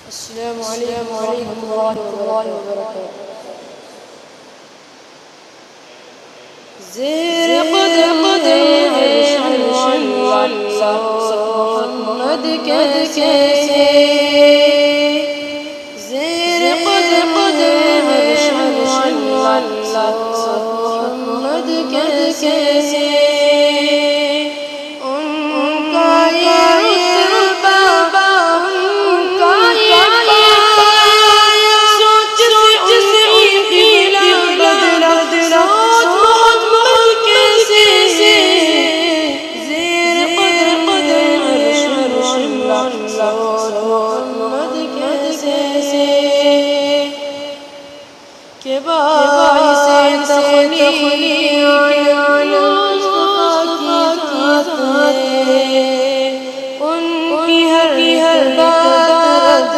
السلام علیکم ورحمۃ اللہ وبرکاتہ۔ زیر قدم عرش محمد کیسے، زیر قدم عرش محمد کیسے، کہ باعث تخلیق مصطفیٰ کی ذات ہے، ان کی ہر بات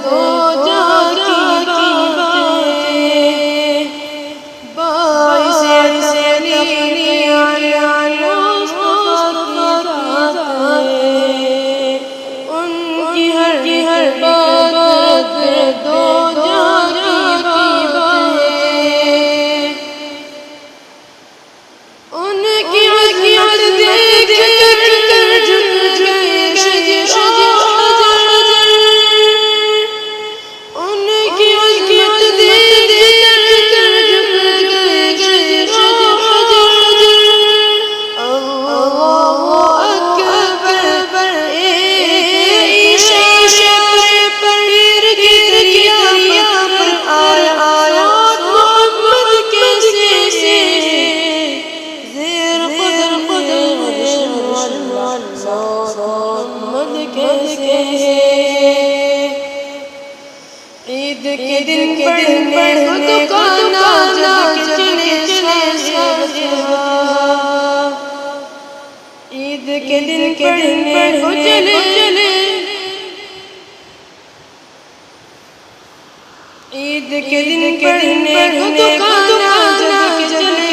دو جہاں کی بات ہے، باعث تخلیق مصطفیٰ کی ذات ہے، ان کی ہر بات دو جہاں عید کے دن پڑھنے کو دکانہ جب چلے عید کے دن پڑھنے کو چلے عید کے دن پڑھنے کو دکانہ جب چلے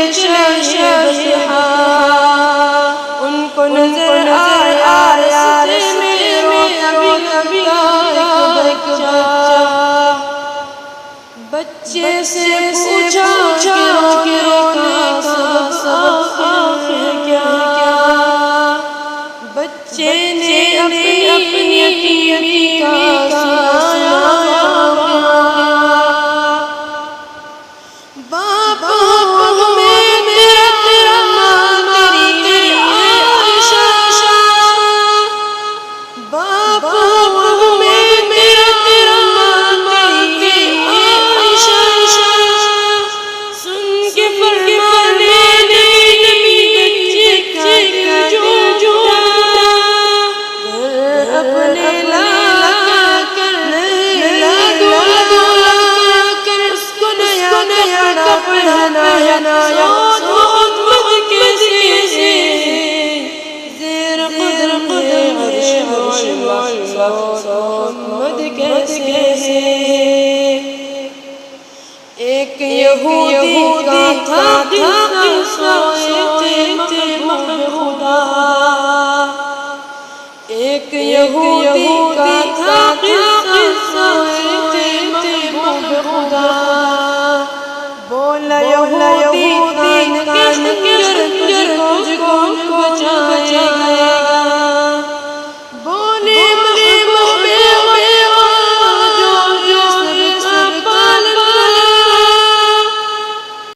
ان کو نظر آیا راستے میں روتا بچے سے پوچھا کہ رونے کا سبب آخر کیا، بچے نے اپنی یتیمی کا سنایا، باپ ہمیں میرا ماں تیری عائشہ، باپ ہمیں میرا ماں تیری محمد کیسے، ایک یہودی کا تھا سوئے تھے محبوب خدا، ایک یہودی کا